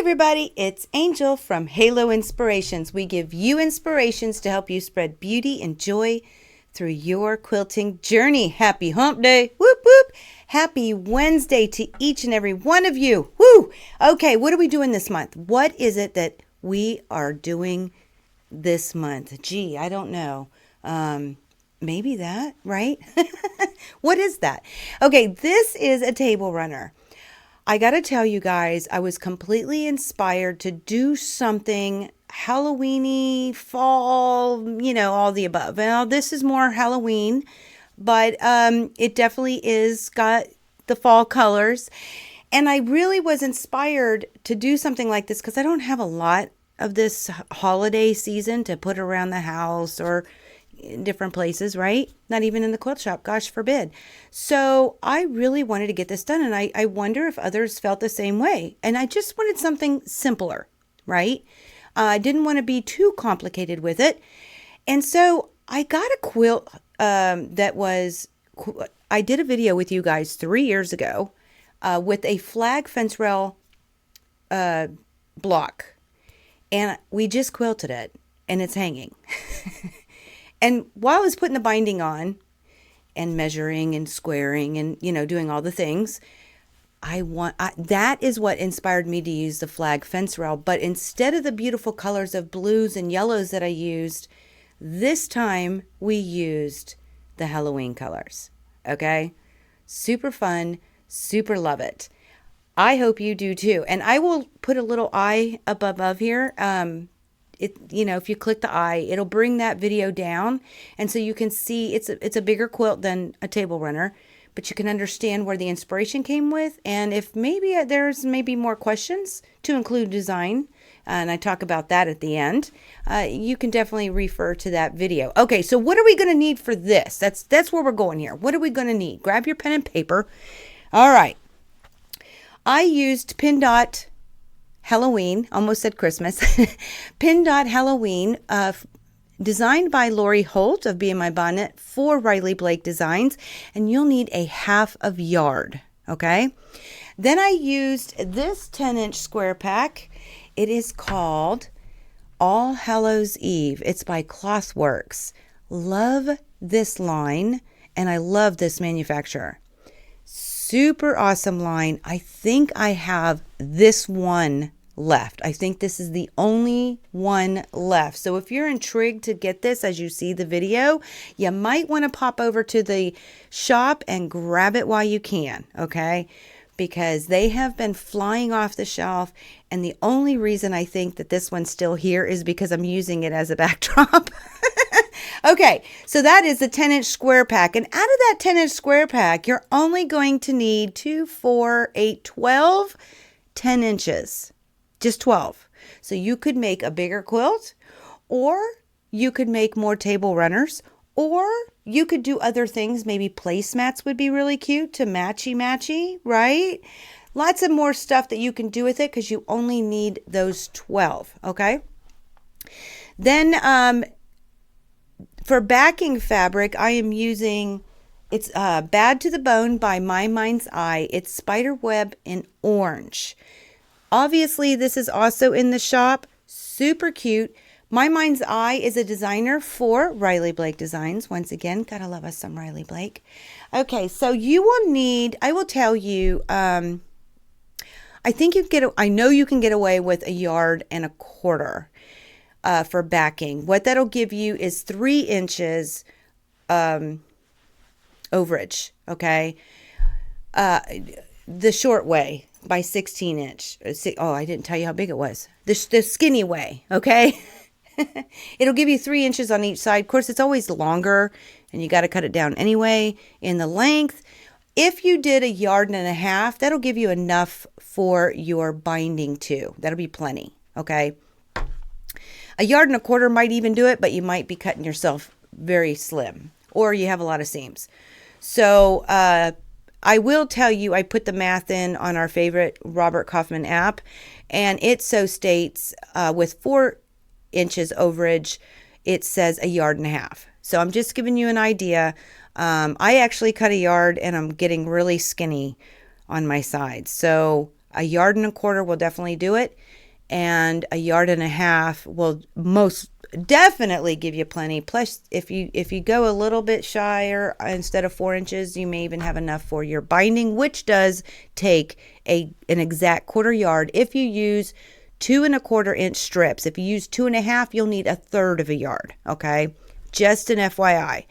everybody, it's Angel from Halo Inspirations. We give you inspirations to help you spread beauty and joy through your quilting journey. Happy hump day. Whoop whoop. Happy Wednesday to each and every one of you. Woo! Okay, what are we doing this month? What is it that we are doing this month? Gee, I don't know. Maybe that, right? What is that? Okay, this is a table runner. I got to tell you guys, I was completely inspired to do something Halloween-y, fall, all the above. Now, this is more Halloween, but it definitely is got the fall colors. And I really was inspired to do something like this because I don't have a lot of this holiday season to put around the house or in different places, right? Not even in the quilt shop, gosh forbid. So I really wanted to get this done, and I wonder if others felt the same way. And I just wanted something simpler, right? I didn't want to be too complicated with it. And so I got a quilt I did a video with you guys 3 years ago with a flag fence rail block. And we just quilted it, and it's hanging. And while I was putting the binding on and measuring and squaring and, doing all the things, that is what inspired me to use the flag fence rail. But instead of the beautiful colors of blues and yellows that I used, this time we used the Halloween colors. Okay? Super fun. Super love it. I hope you do too. And I will put a little eye up above here. If you click the eye, it'll bring that video down. And so you can see it's a bigger quilt than a table runner, but you can understand where the inspiration came with. And if maybe there's more questions to include design, and I talk about that at the end, you can definitely refer to that video. Okay, so what are we going to need for this? That's where we're going here. What are we going to need? Grab your pen and paper. All right. I used Pin Dot Halloween, almost said Christmas, Pin Dot Halloween, designed by Lori Holt of Be In My Bonnet for Riley Blake Designs, and you'll need a half of yard, okay? Then I used this 10-inch square pack. It is called All Hallows Eve. It's by Clothworks. Love this line, and I love this manufacturer. Super awesome line. I think I have this one left. I think this is the only one left. So if you're intrigued to get this as you see the video, you might want to pop over to the shop and grab it while you can, okay? Because they have been flying off the shelf, and the only reason I think that this one's still here is because I'm using it as a backdrop. Okay, so that is the 10-inch square pack. And out of that 10-inch square pack, you're only going to need 2, 4, 8, 12, 10 inches. Just 12. So you could make a bigger quilt, or you could make more table runners, or you could do other things. Maybe placemats would be really cute to matchy, right? Lots of more stuff that you can do with it because you only need those 12, okay? Then for backing fabric, I am using, it's Bad to the Bone by My Mind's Eye. It's spiderweb in orange. Obviously, this is also in the shop. Super cute. My Mind's Eye is a designer for Riley Blake Designs. Once again, gotta love us some Riley Blake. Okay, so you will need, I will tell you, I know you can get away with 1.25 yards for backing. What that'll give you is 3 inches overage, okay? The short way by 16 inch. Oh, I didn't tell you how big it was. The skinny way, okay? It'll give you 3 inches on each side. Of course, it's always longer, and you got to cut it down anyway in the length. If you did 1.5 yards, that'll give you enough for your binding too. That'll be plenty, okay? 1.25 yards might even do it, but you might be cutting yourself very slim, or you have a lot of seams. So I will tell you, I put the math in on our favorite Robert Kaufman app, and it so states with 4 inches overage, it says 1.5 yards. So I'm just giving you an idea. I actually cut 1 yard, and I'm getting really skinny on my sides. So 1.25 yards will definitely do it. And 1.5 yards will most definitely give you plenty. Plus, if you go a little bit shyer, instead of 4 inches, you may even have enough for your binding, which does take an exact 1/4 yard. If you use 2.25 inch strips, if you use 2.5, you'll need 1/3 of a yard. Okay, just an FYI.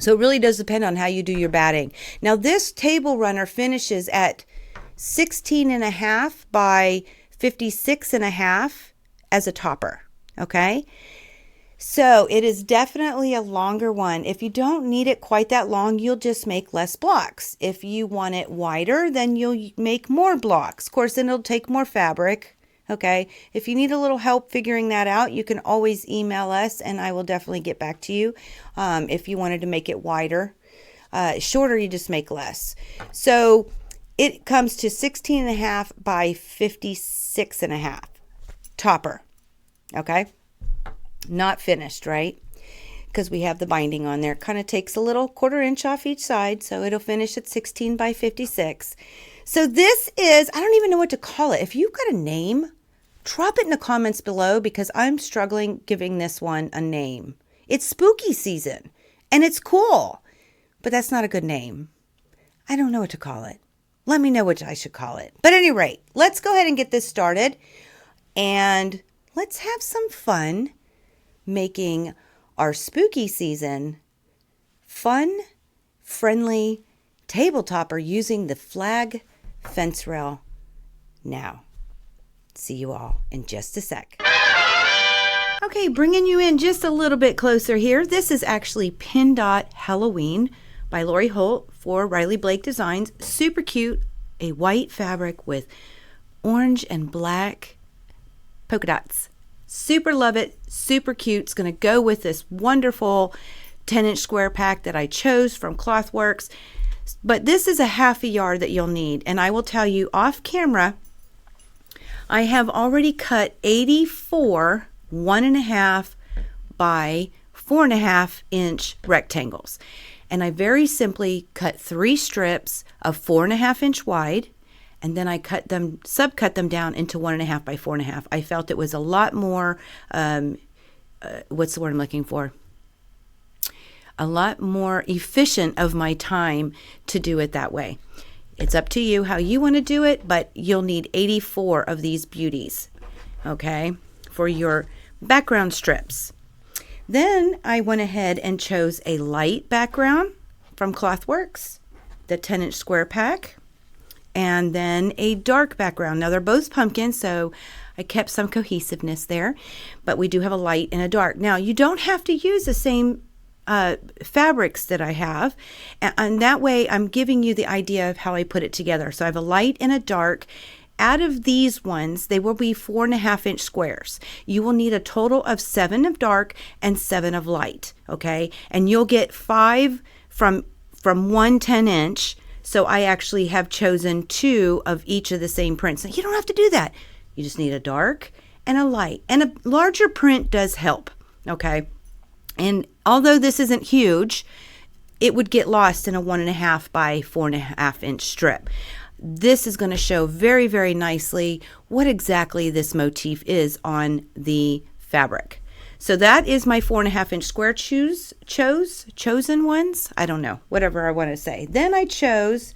So it really does depend on how you do your batting. Now this table runner finishes at 16.5 by 56.5 as a topper. Okay, so it is definitely a longer one. If you don't need it quite that long, you'll just make less blocks. If you want it wider, then you'll make more blocks. Of course, then it'll take more fabric. Okay, if you need a little help figuring that out, you can always email us and I will definitely get back to you. If you wanted to make it wider, shorter, you just make less. So it comes to 16.5 by 56.5 topper. Okay, not finished, right? Because we have the binding on there. It kind of takes a little 1/4 inch off each side, so it'll finish at 16 by 56. So this is, I don't even know what to call it. If you've got a name, drop it in the comments below, because I'm struggling giving this one a name. It's spooky season and it's cool, but that's not a good name. I don't know what to call it. Let me know what I should call it. But at any rate, let's go ahead and get this started and let's have some fun making our spooky season fun, friendly table topper using the flag fence rail now. See you all in just a sec. Okay, bringing you in just a little bit closer here. This is actually Pin Dot Halloween by Lori Holt for Riley Blake Designs. Super cute, a white fabric with orange and black polka dots. Super love it, super cute. It's going to go with this wonderful 10-inch square pack that I chose from Clothworks. But this is a 1/2 yard that you'll need. And I will tell you off camera, I have already cut 84 1.5 by 4.5 inch rectangles. And I very simply cut 3 strips of 4.5 inch wide. And then I subcut them down into 1.5 by 4.5. I felt it was a lot more, what's the word I'm looking for? A lot more efficient of my time to do it that way. It's up to you how you want to do it, but you'll need 84 of these beauties, okay, for your background strips. Then I went ahead and chose a light background from Clothworks, the 10-inch square pack, and then a dark background. Now they're both pumpkin, so I kept some cohesiveness there, but we do have a light and a dark. Now you don't have to use the same fabrics that I have, and that way I'm giving you the idea of how I put it together. So I have a light and a dark. Out of these ones, they will be 4.5 inch squares. You will need a total of 7 of dark and 7 of light, okay? And you'll get 5 from one 10-inch. So I actually have chosen 2 of each of the same prints. Now, you don't have to do that. You just need a dark and a light. And a larger print does help, okay? And although this isn't huge, it would get lost in a 1.5 by 4.5 inch strip. This is going to show very, very nicely what exactly this motif is on the fabric. So that is my 4.5 inch square chosen ones. I don't know, whatever I want to say. Then I chose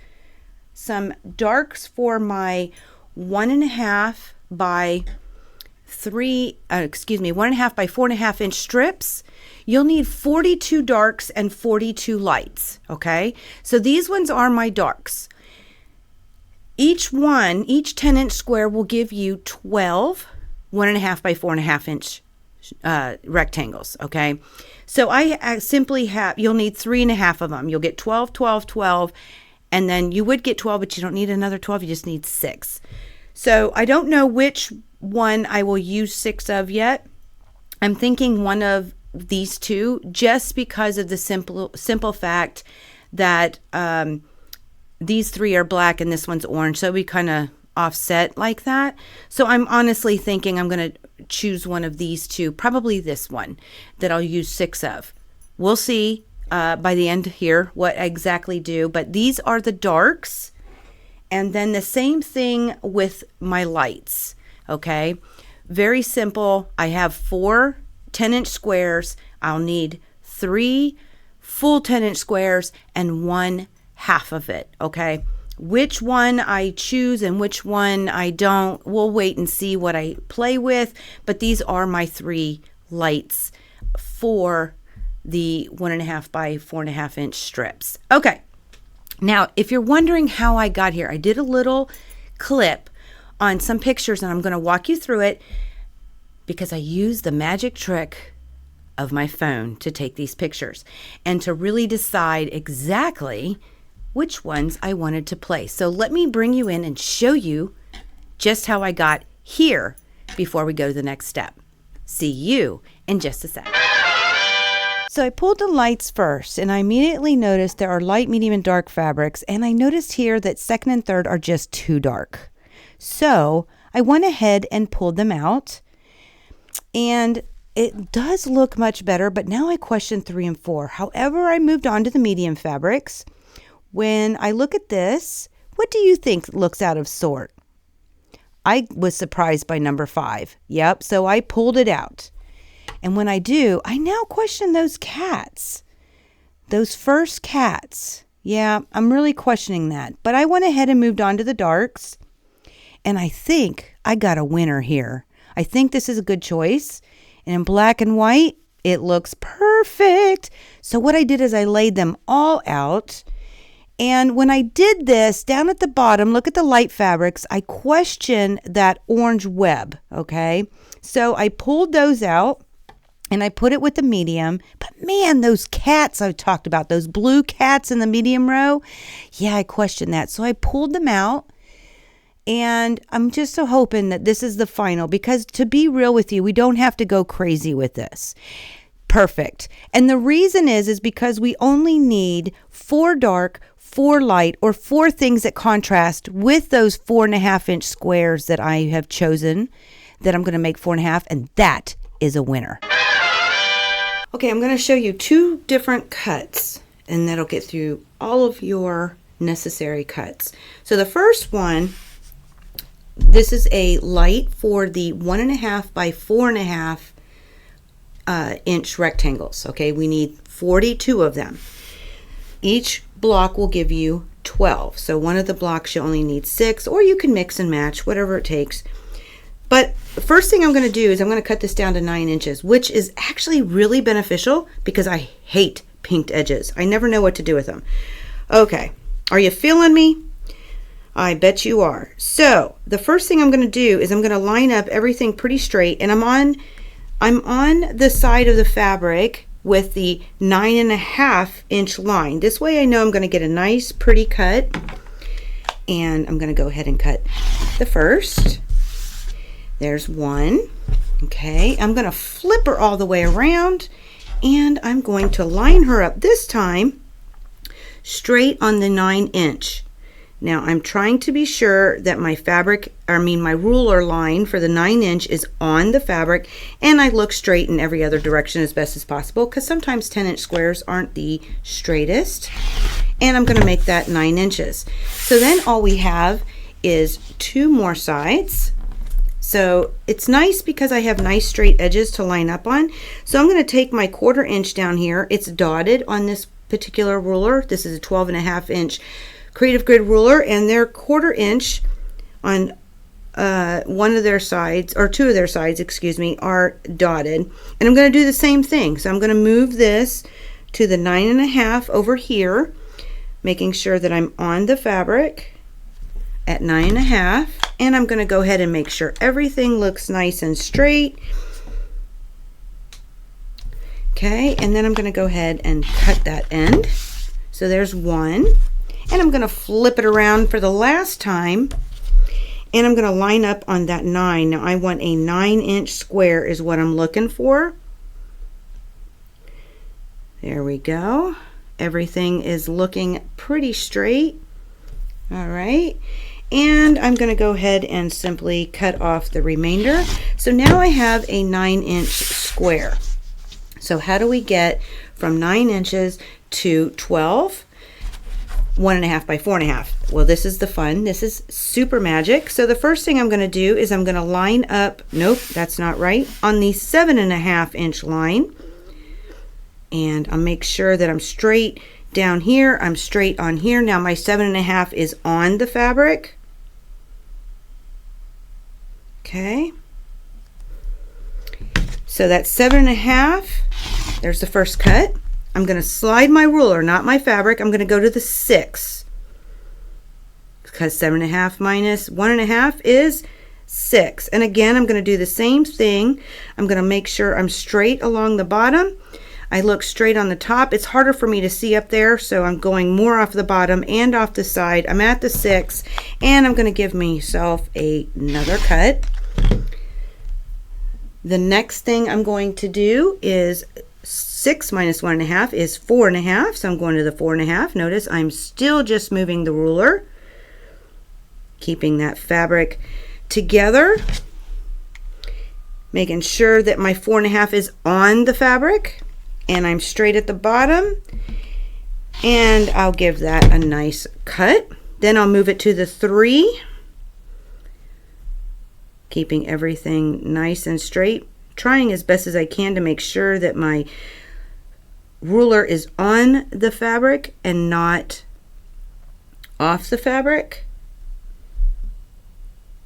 some darks for my 1.5 by 1.5 by 4.5 inch strips. You'll need 42 darks and 42 lights, okay? So these ones are my darks. Each 10-inch square will give you 12 1.5 by 4.5 inch rectangles, okay? So I simply have, you'll need 3.5 of them. You'll get 12, 12, 12, and then you would get 12, but you don't need another 12. You just need 6. So I don't know which one I will use 6 of yet. I'm thinking one of these 2, just because of the simple fact that these 3 are black and this one's orange, so we kind of offset like that. So I'm honestly thinking I'm going to choose one of these 2, probably this one that I'll use 6 of. We'll see by the end here what I exactly do, but these are the darks, And then the same thing with my lights, okay? Very simple. I have 4 10-inch squares. I'll need 3 full 10-inch squares and 1 half of it, okay? Which one I choose and which one I don't, we'll wait and see what I play with. But these are my 3 lights for the 1.5 by 4.5 inch strips. Okay. Now, if you're wondering how I got here, I did a little clip on some pictures and I'm going to walk you through it because I used the magic trick of my phone to take these pictures and to really decide exactly which ones I wanted to play. So let me bring you in and show you just how I got here before we go to the next step. See you in just a sec. So I pulled the lights first and I immediately noticed there are light, medium, and dark fabrics, and I noticed here that second and third are just too dark. So I went ahead and pulled them out, and it does look much better, but now I question 3 and 4. However, I moved on to the medium fabrics. When I look at this, what do you think looks out of sort? I was surprised by number 5. Yep, so I pulled it out. And when I do, I now question those cats. Those first cats. Yeah, I'm really questioning that. But I went ahead and moved on to the darks. And I think I got a winner here. I think this is a good choice. And in black and white, it looks perfect. So what I did is I laid them all out. And when I did this, down at the bottom, look at the light fabrics, I question that orange web, okay? So I pulled those out. And I put it with the medium. But man, those cats I talked about, those blue cats in the medium row, yeah, I questioned that. So I pulled them out. And I'm just so hoping that this is the final, because to be real with you, we don't have to go crazy with this. Perfect. And the reason is because we only need 4 dark, 4 light, or 4 things that contrast with those 4.5 inch squares that I have chosen that I'm going to make 4.5, and that is a winner. Okay, I'm going to show you 2 different cuts, and that'll get through all of your necessary cuts. So the first one, this is a light for the 1.5 by 4.5 inch rectangles. Okay, we need 42 of them. Each block will give you 12. So one of the blocks you only need 6, or you can mix and match, whatever it takes. But the first thing I'm going to do is I'm going to cut this down to 9 inches, which is actually really beneficial because I hate pinked edges. I never know what to do with them. Okay, are you feeling me? I bet you are. So the first thing I'm going to do is I'm going to line up everything pretty straight, and I'm on the side of the fabric with the 9.5 inch line. This way I know I'm going to get a nice pretty cut, and I'm going to go ahead and cut the first. There's 1. Okay, I'm going to flip her all the way around, and I'm going to line her up this time straight on the 9 inch. Now I'm trying to be sure that my ruler line for the 9 inch is on the fabric, and I look straight in every other direction as best as possible, because sometimes 10-inch squares aren't the straightest. And I'm going to make that 9 inches. So then all we have is 2 more sides. So it's nice because I have nice straight edges to line up on. So I'm going to take my 1/4 inch down here. It's dotted on this particular ruler. This is a 12.5 inch Creative Grid ruler, and they're 1/4 inch on one of their sides, or 2 of their sides, excuse me, are dotted. And I'm going to do the same thing. So I'm going to move this to the 9.5 over here, making sure that I'm on the fabric at 9.5, and I'm going to go ahead and make sure everything looks nice and straight. Okay, and then I'm going to go ahead and cut that end. So there's 1, and I'm going to flip it around for the last time, and I'm going to line up on that 9. Now I want a 9 inch square is what I'm looking for. There we go. Everything is looking pretty straight. All right. And I'm going to go ahead and simply cut off the remainder. So now I have a 9 inch square. So how do we get from 9 inches to 12? 1.5 by 4.5. Well, this is the fun. This is super magic. So the first thing I'm going to do is I'm going to line up, nope, that's not right, on the 7.5 inch line. And I'll make sure that I'm straight down here. I'm straight on here. Now my 7.5 is on the fabric. Okay. So that's 7.5. There's the first cut. I'm going to slide my ruler, not my fabric. I'm going to go to the 6. Because 7.5 minus 1.5 is 6. And again, I'm going to do the same thing. I'm going to make sure I'm straight along the bottom. I look straight on the top. It's harder for me to see up there, so I'm going more off the bottom and off the side. I'm at the 6, and I'm going to give myself another cut. The next thing I'm going to do is 6 minus 1.5 is 4.5, so I'm going to the 4.5. Notice I'm still just moving the ruler, keeping that fabric together, making sure that my 4.5 is on the fabric, and I'm straight at the bottom, and I'll give that a nice cut. Then I'll move it to the 3, keeping everything nice and straight, trying as best as I can to make sure that my ruler is on the fabric and not off the fabric.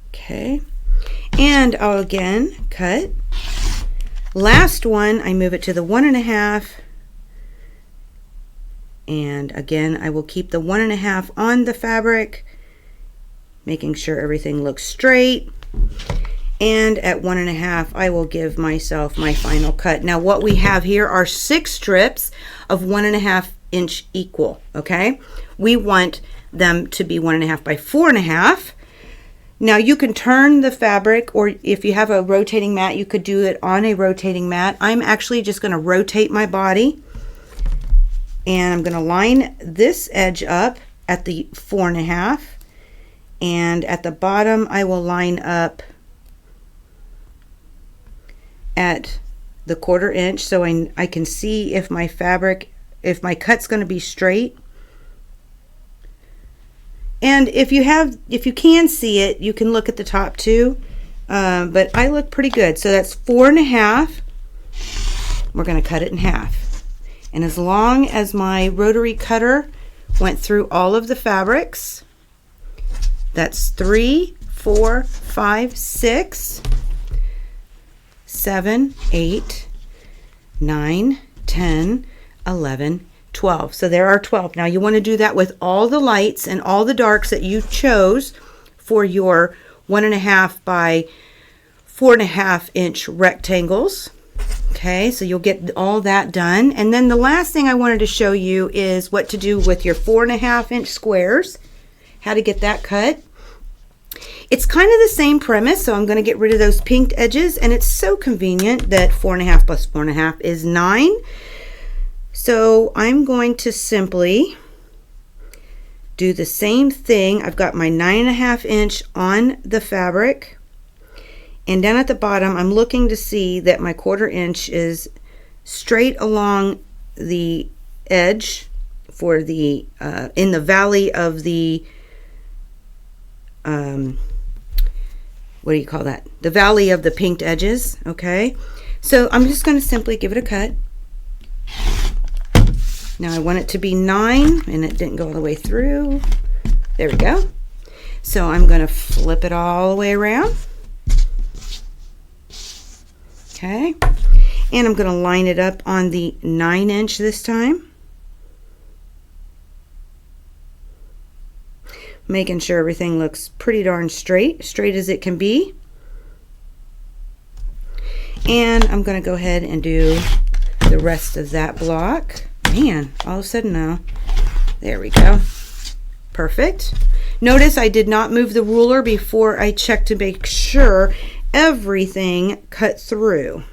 Okay, and I'll again cut. Last one, I move it to the 1.5, and again I will keep the 1.5 on the fabric, making sure everything looks straight. And at 1.5 I will give myself my final cut. Now what we have here are 6 strips of 1.5 inch equal. Okay, we want them to be 1.5 by 4.5. Now you can turn the fabric, or if you have a rotating mat, you could do it on a rotating mat. I'm actually just going to rotate my body, and I'm going to line this edge up at the 4.5, and at the bottom I will line up at the 1/4 inch, so I can see if my fabric, if my cut's going to be straight. And if you can see it, you can look at the top too, but I look pretty good. So that's 4.5. We're going to cut it in half, and as long as my rotary cutter went through all of the fabrics, that's 3, 4, 5, 6, 7, 8, 9, 10, 11, 12. So there are 12. Now you want to do that with all the lights and all the darks that you chose for your 1.5 by 4.5 inch rectangles. Okay, so you'll get all that done. And then the last thing I wanted to show you is what to do with your 4.5 inch squares, how to get that cut. It's kind of the same premise, so I'm going to get rid of those pinked edges, and it's so convenient that 4.5 plus 4.5 is 9. So I'm going to simply do the same thing. I've got my 9.5 inch on the fabric, and down at the bottom I'm looking to see that my 1/4 inch is straight along the edge for the in the valley of the what do you call that? The valley of the pinked edges. Okay, so I'm just going to simply give it a cut. Now I want it to be 9, and it didn't go all the way through. There we go. So I'm going to flip it all the way around. Okay, and I'm going to line it up on the 9 inch this time, making sure everything looks pretty darn straight as it can be. And I'm going to go ahead and do the rest of that block. Man, all of a sudden now, there we go. Perfect. Notice I did not move the ruler before I checked to make sure everything cut through.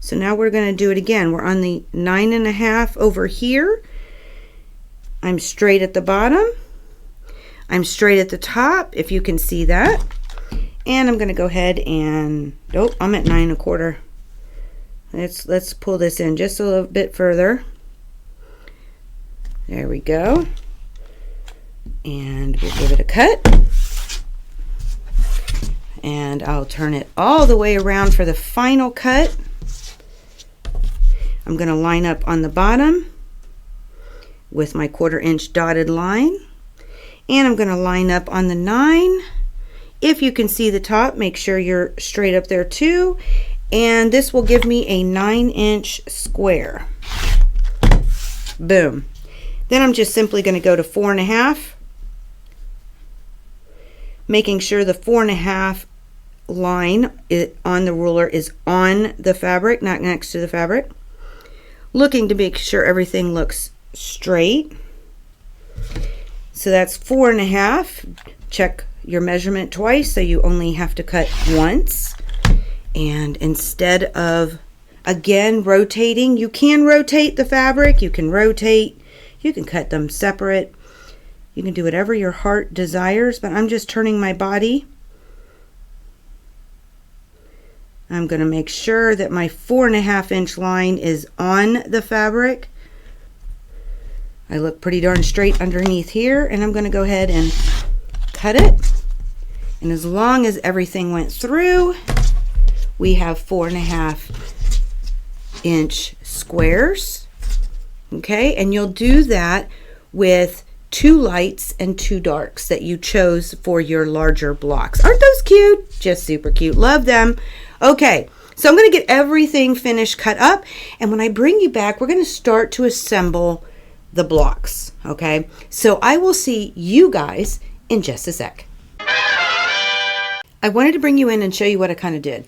So now we're going to do it again. We're on the 9.5 over here. I'm straight at the bottom. I'm straight at the top, if you can see that. And I'm going to go ahead and, nope, I'm at 9.25. Let's pull this in just a little bit further. There we go. And we'll give it a cut. And I'll turn it all the way around for the final cut. I'm going to line up on the bottom with my 1/4 inch dotted line. And I'm going to line up on the 9. If you can see the top, make sure you're straight up there too. And this will give me a 9-inch square. Boom. Then I'm just simply going to go to 4.5, making sure the 4.5 line on the ruler is on the fabric, not next to the fabric. Looking to make sure everything looks straight. So that's 4.5. Check your measurement twice, so you only have to cut once. And instead of, again, rotating, you can rotate the fabric, you can cut them separate. You can do whatever your heart desires, but I'm just turning my body. I'm going to make sure that my 4.5-inch line is on the fabric. I look pretty darn straight underneath here, and I'm going to go ahead and cut it. And as long as everything went through, we have 4.5-inch squares. Okay, and you'll do that with 2 lights and 2 darks that you chose for your larger blocks. Aren't those cute? Just super cute. Love them. Okay, so I'm going to get everything finished cut up, and when I bring you back, we're going to start to assemble the blocks. Okay, so I will see you guys in just a sec. I wanted to bring you in and show you what I kind of did.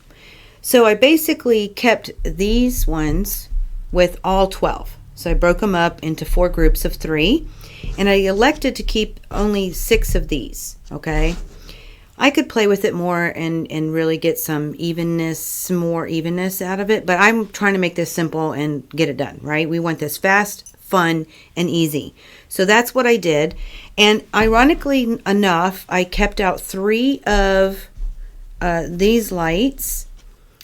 So I basically kept these ones with all 12. So I broke them up into 4 groups of 3, and I elected to keep only 6 of these. Okay, I could play with it more and really get some more evenness out of it, but I'm trying to make this simple and get it done, right? We want this fast, fun, and easy. So that's what I did. And ironically enough, I kept out 3 of these lights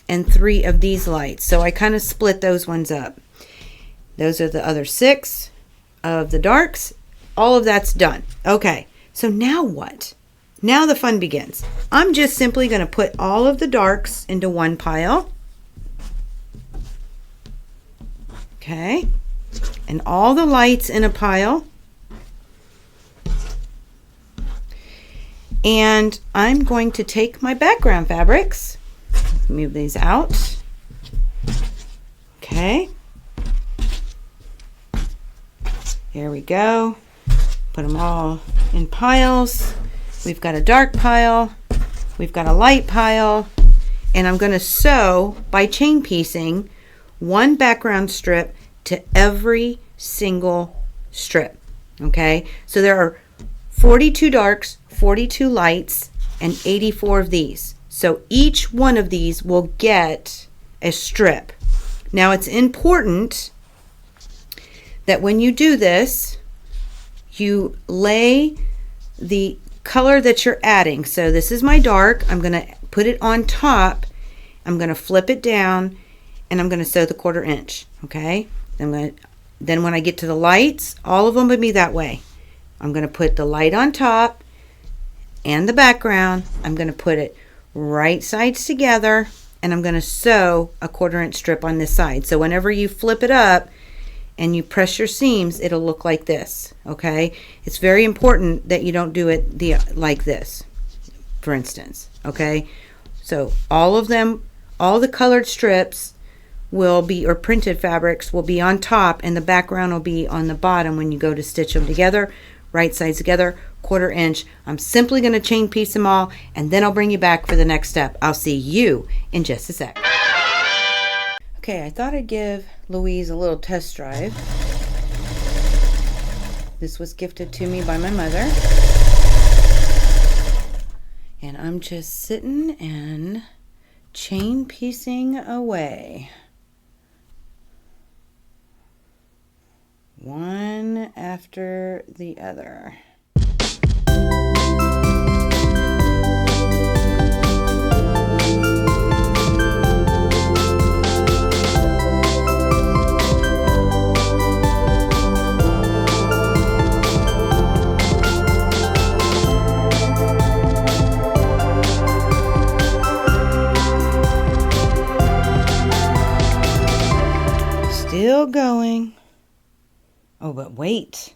and 3 of these lights. So I kind of split those ones up. Those are the other 6 of the darks. All of that's done. Okay, so now what? Now the fun begins. I'm just simply going to put all of the darks into one pile. Okay, and all the lights in a pile. And I'm going to take my background fabrics, move these out. Okay. There we go. Put them all in piles. We've got a dark pile. We've got a light pile. And I'm going to sew by chain piecing 1 background strip to every single strip. Okay. So there are 42 darks, 42 lights, and 84 of these. So each one of these will get a strip. Now it's important that when you do this, you lay the color that you're adding. So this is my dark. I'm going to put it on top. I'm going to flip it down, and I'm going to sew the 1/4 inch. Okay. Then when I get to the lights, all of them would be that way. I'm going to put the light on top and the background. I'm going to put it right sides together, and I'm going to sew a 1/4 inch strip on this side. So whenever you flip it up and you press your seams, it'll look like this. Okay, it's very important that you don't do it like this, for instance. Okay, so all of them, all the colored strips will be, or printed fabrics will be on top, and the background will be on the bottom when you go to stitch them together, right sides together, 1/4 inch. I'm simply going to chain piece them all, and then I'll bring you back for the next step. I'll see you in just a sec. Okay, I thought I'd give Louise a little test drive. This was gifted to me by my mother. And I'm just sitting and chain piecing away. One after the other. going. Oh, but wait.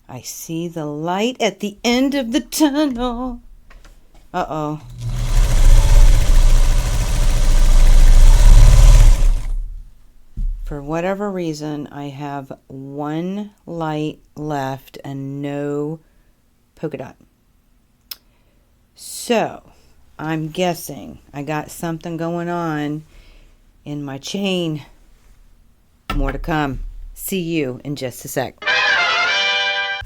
I see the light at the end of the tunnel. Uh-oh. For whatever reason, I have one light left and no polka dot. So, I'm guessing I got something going on in my chain. More to come. See you in just a sec.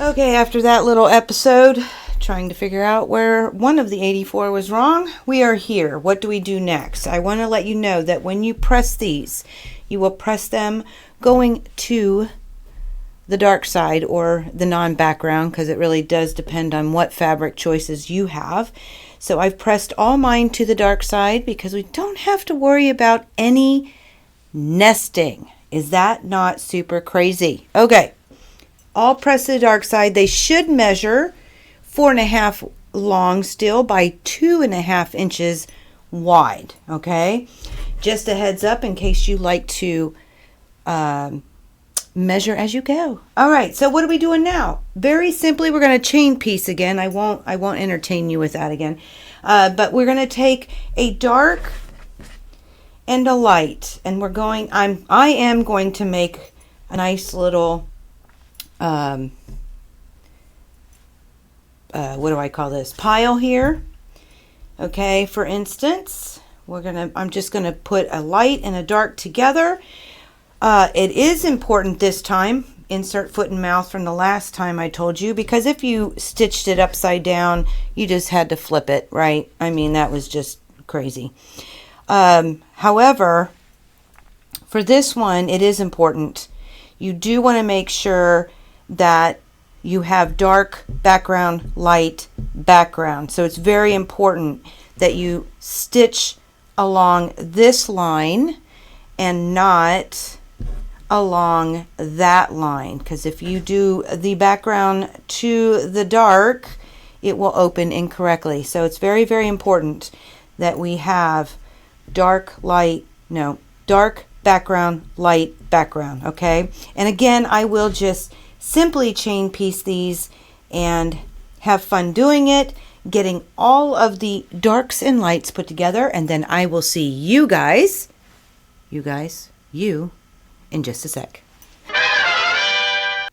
Okay, after that little episode, trying to figure out where one of the 84 was wrong, we are here. What do we do next? I want to let you know that when you press these, you will press them going to the dark side or the non-background, because it really does depend on what fabric choices you have. So I've pressed all mine to the dark side because we don't have to worry about any nesting. Is that not super crazy? Okay, all pressed to the dark side. They should measure 4.5 long still by 2.5 inches wide. Okay, just a heads up in case you like to measure as you go. All right, so what are we doing now? Very simply, we're going to chain piece again. I won't entertain you with that again, but we're going to take a dark and a light, and I am going to make a nice little what do I call this, pile here. Okay, for instance, I'm just gonna put a light and a dark together. It is important this time, insert foot and mouth from the last time I told you, because if you stitched it upside down, you just had to flip it, right? I mean, that was just crazy. However, for this one, it is important. You do want to make sure that you have dark background, light background. So it's very important that you stitch along this line and not along that line, because if you do the background to the dark, it will open incorrectly. So it's very, very important that we have dark background, light background. Okay, and again, I will just simply chain piece these and have fun doing it, getting all of the darks and lights put together, and then I will see you guys in just a sec.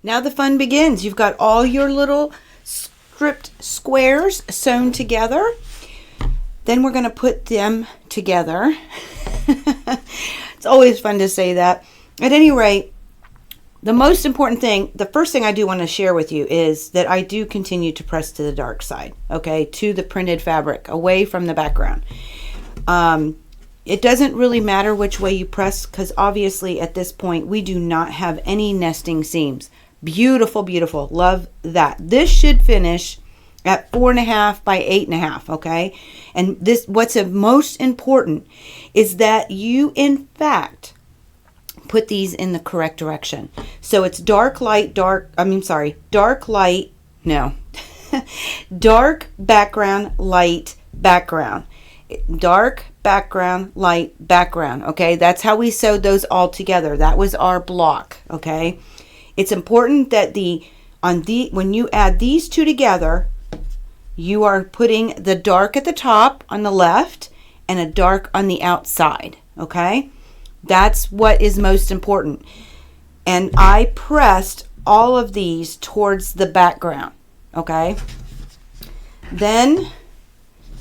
Now the fun begins. You've got all your little script squares sewn together. Then we're going to put them together. It's always fun to say that. At any rate, the most important thing, the first thing I do want to share with you is that I do continue to press to the dark side, okay, to the printed fabric, away from the background. It doesn't really matter which way you press, because obviously at this point we do not have any nesting seams. Beautiful, beautiful. Love that. This should finish at 4.5 by 8.5, okay? And this, what's most important is that you, in fact, put these in the correct direction. So it's dark, light, dark background, light background. Dark background, light background. Okay, that's how we sewed those all together. That was our block. Okay, it's important that when you add these two together, you are putting the dark at the top on the left and a dark on the outside. Okay, that's what is most important. And I pressed all of these towards the background. Okay, then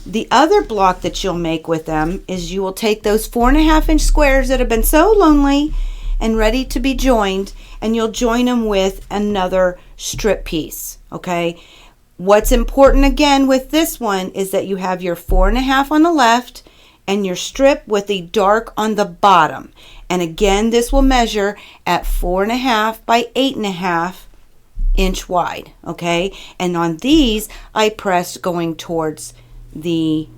the other block that you'll make with them is you will take those 4.5 inch squares that have been so lonely and ready to be joined, and you'll join them with another strip piece. Okay, what's important again with this one is that you have your 4.5 on the left and your strip with the dark on the bottom. And again, this will measure at 4.5 by 8.5 inch wide. Okay, and on these I pressed going towards the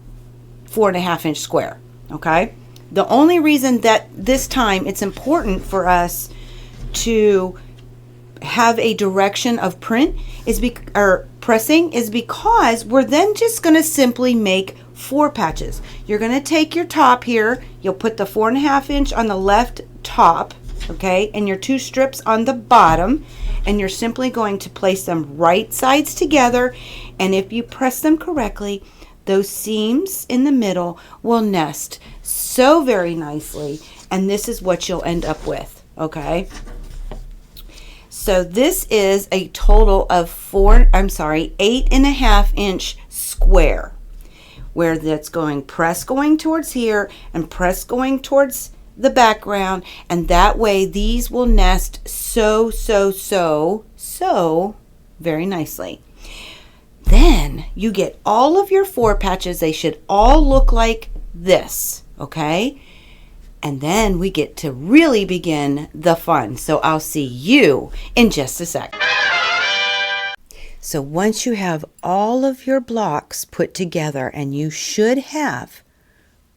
4.5 inch square. Okay, the only reason that this time it's important for us to have a direction of print pressing is because we're then just going to simply make 4 patches. You're going to take your top here, you'll put the 4.5 inch on the left top, okay, and your 2 strips on the bottom, and you're simply going to place them right sides together, and if you press them correctly, those seams in the middle will nest so very nicely, and this is what you'll end up with, okay? So this is a total of 8.5 inch square, where that's going press going towards here and press going towards the background, and that way these will nest so very nicely. Then you get all of your 4 patches. They should all look like this, okay? And then we get to really begin the fun. So I'll see you in just a sec. So once you have all of your blocks put together, and you should have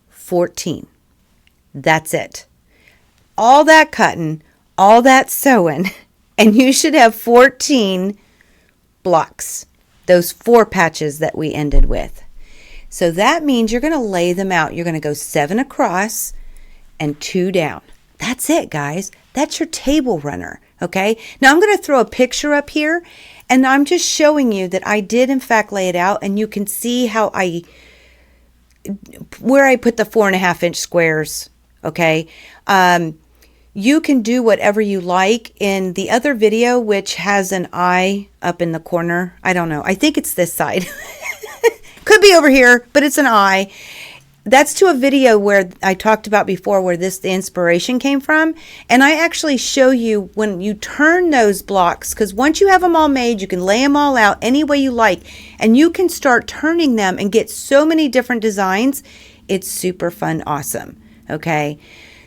14. That's it. All that cutting, all that sewing, and you should have 14 blocks. Those 4 patches that we ended with. So that means you're going to lay them out. You're going to go 7 across and 2 down. That's it, guys. That's your table runner, okay? Now I'm going to throw a picture up here, and I'm just showing you that I did in fact lay it out, and you can see how where I put the 4.5 inch squares, okay? You can do whatever you like. In the other video, which has an eye up in the corner, I don't know, I think it's this side. Could be over here, but it's an eye. That's to a video where I talked about before, where the inspiration came from. And I actually show you when you turn those blocks, because once you have them all made, you can lay them all out any way you like, and you can start turning them and get so many different designs. It's super fun, awesome, okay?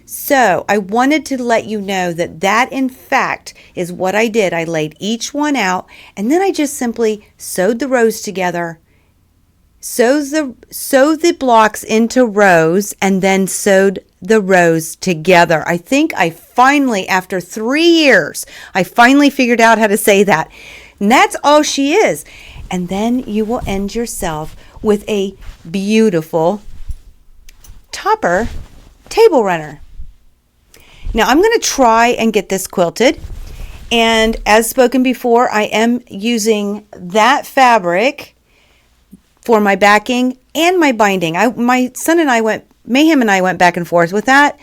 So I wanted to let you know that in fact is what I did. I laid each one out, and then I just simply sewed the rows together, sewed the blocks into rows, and then sewed the rows together. I think I finally, after 3 years, I finally figured out how to say that. And that's all she is. And then you will end yourself with a beautiful topper table runner. Now I'm going to try and get this quilted, and as spoken before, I am using that fabric for my backing and my binding. My son and I went back and forth with that.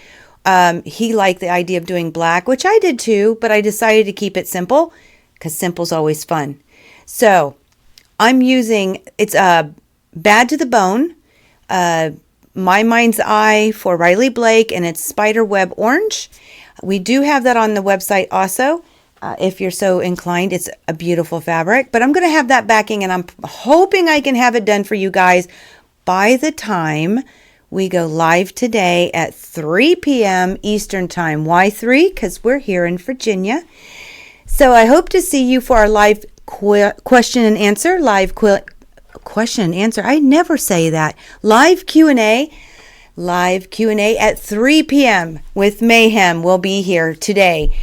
He liked the idea of doing black, which I did too, but I decided to keep it simple because simple's always fun. So I'm using, it's Bad to the Bone, My Mind's Eye for Riley Blake, and it's Spider Web Orange. We do have that on the website also. If you're so inclined, it's a beautiful fabric, but I'm going to have that backing, and I'm hoping I can have it done for you guys by the time we go live today at 3 p.m. Eastern Time. Why 3? Because we're here in Virginia. So I hope to see you for our live question and answer, question and answer. I never say that. Live Q&A at 3 p.m. with Mayhem will be here today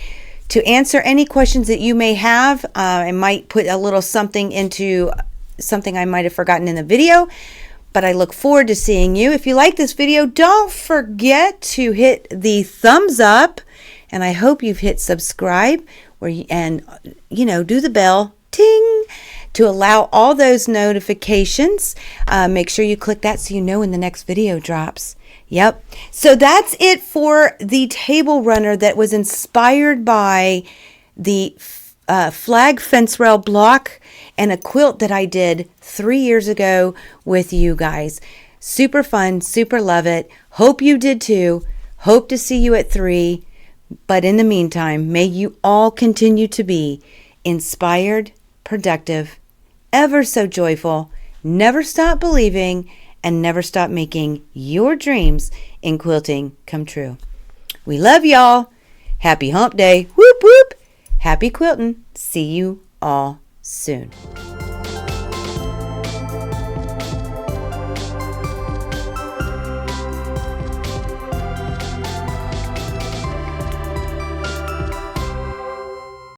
to answer any questions that you may have. I might put a little something into something I might have forgotten in the video, but I look forward to seeing you. If you like this video, don't forget to hit the thumbs up, and I hope you've hit subscribe and do the bell ting to allow all those notifications. Make sure you click that so you know when the next video drops. Yep. So that's it for the table runner that was inspired by the flag fence rail block and a quilt that I did 3 years ago with you guys. Super fun, super love it. Hope you did too. Hope to see you at 3. But in the meantime, may you all continue to be inspired, productive, ever so joyful, never stop believing, and never stop making your dreams in quilting come true. We love y'all. Happy hump day. Whoop, whoop. Happy quilting. See you all soon.